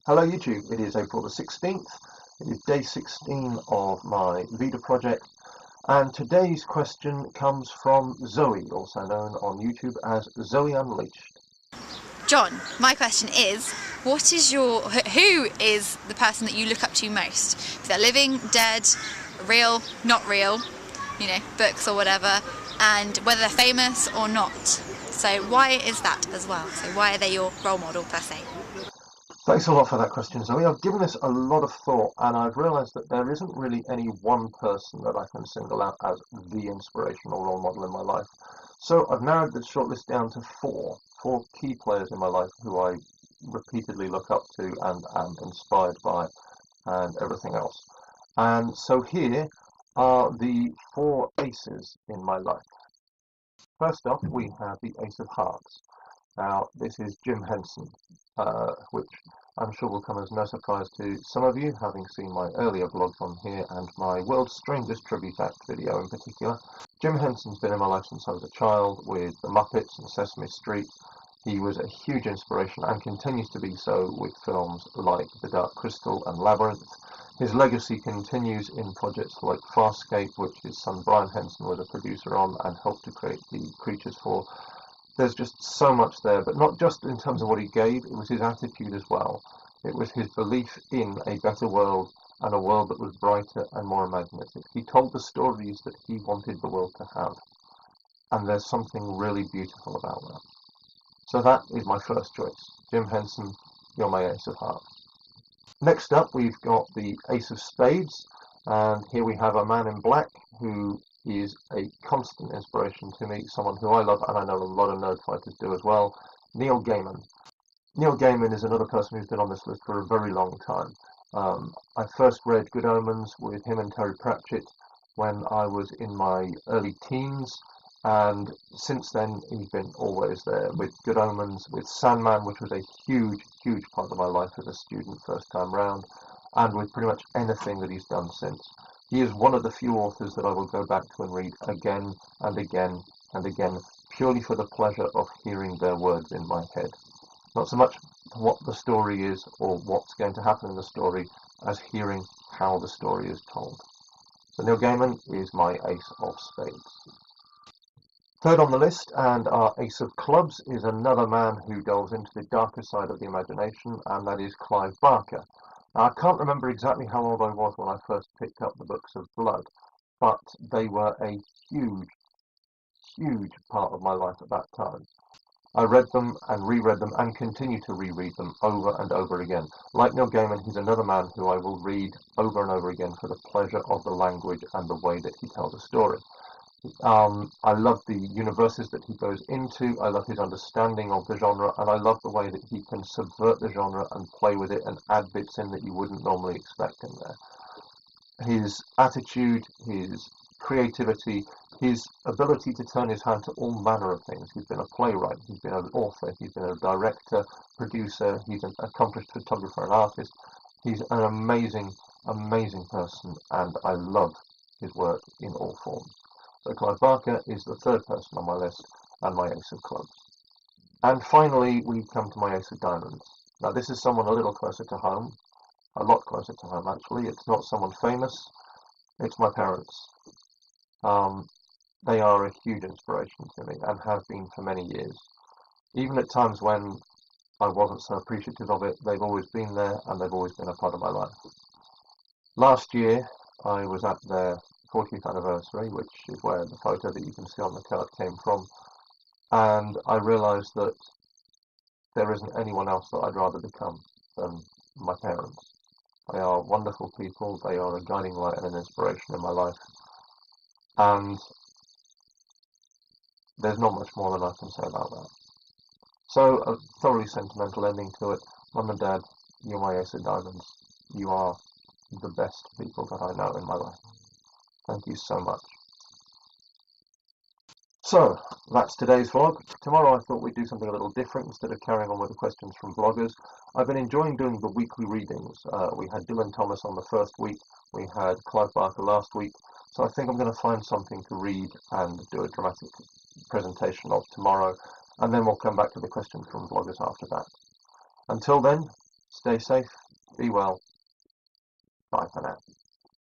Hello YouTube, it is April the 16th, it is day 16 of my VEDA project, and today's question comes from Zoe, also known on YouTube as Zoe Unleashed. John, my question is, who is the person that you look up to most? If they're living, dead, real, not real, books or whatever, and whether they're famous or not. So why is that as well? So why are they your role model per se? Thanks a lot for that question, Zoe. I've given this a lot of thought, and I've realised that there isn't really any one person that I can single out as the inspirational role model in my life. So I've narrowed the shortlist down to four key players in my life who I repeatedly look up to and am inspired by and everything else. And so here are the four aces in my life. First off, we have the Ace of Hearts. Now, this is Jim Henson, which I'm sure will come as no surprise to some of you, having seen my earlier blogs on here and my World's Strangest Tribute Act video in particular. Jim Henson's been in my life since I was a child with the Muppets and Sesame Street. He was a huge inspiration and continues to be so with films like The Dark Crystal and Labyrinth. His legacy continues in projects like Farscape, which his son Brian Henson was a producer on and helped to create the creatures for. There's just so much there, but not just in terms of what he gave, it was his attitude as well. It was his belief in a better world and a world that was brighter and more imaginative. He told the stories that he wanted the world to have, and there's something really beautiful about that. So that is my first choice. Jim Henson, you're my Ace of Hearts. Next up, we've got the Ace of Spades, and here we have a man in black who is a constant inspiration to me, someone who I love, and I know a lot of nerd fighters do as well, Neil Gaiman. Neil Gaiman is another person who's been on this list for a very long time. I first read Good Omens with him and Terry Pratchett when I was in my early teens, and since then he's been always there with Good Omens, with Sandman, which was a huge part of my life as a student first time round, and with pretty much anything that he's done since. He is one of the few authors that I will go back to and read again and again and again, purely for the pleasure of hearing their words in my head. Not so much what the story is or what's going to happen in the story, as hearing how the story is told. So Neil Gaiman is my Ace of Spades. Third on the list, and our Ace of Clubs, is another man who delves into the darker side of the imagination, and that is Clive Barker. Now, I can't remember exactly how old I was when I first picked up the Books of Blood, but they were a huge part of my life at that time. I read them and reread them and continue to reread them over and over again. Like Neil Gaiman, he's another man who I will read over and over again for the pleasure of the language and the way that he tells a story. I love the universes that he goes into, I love his understanding of the genre, and I love the way that he can subvert the genre and play with it and add bits in that you wouldn't normally expect in there. His attitude, his creativity, his ability to turn his hand to all manner of things. He's been a playwright, he's been an author, he's been a director, producer, he's an accomplished photographer and artist. He's an amazing person, and I love his work in all forms. So Clive Barker is the third person on my list, and my Ace of Clubs. And finally, we come to my Ace of Diamonds. Now, this is someone a little closer to home, a lot closer to home, actually. It's not someone famous, it's my parents. They are a huge inspiration to me, and have been for many years. Even at times when I wasn't so appreciative of it, they've always been there, and they've always been a part of my life. Last year, I was at their 40th anniversary, which is where the photo that you can see on the card came from, and I realised that there isn't anyone else that I'd rather become than my parents. They are wonderful people, they are a guiding light and an inspiration in my life, and there's not much more than I can say about that. So, a thoroughly sentimental ending to it. Mum and Dad, you're my Ace of Diamonds. You are the best people that I know in my life. Thank you so much. So, that's today's vlog. Tomorrow I thought we'd do something a little different instead of carrying on with the questions from vloggers. I've been enjoying doing the weekly readings. We had Dylan Thomas on the first week, we had Clive Barker last week, so I think I'm going to find something to read and do a dramatic presentation of tomorrow, and then we'll come back to the questions from vloggers after that. Until then, Stay safe, be well, bye for now.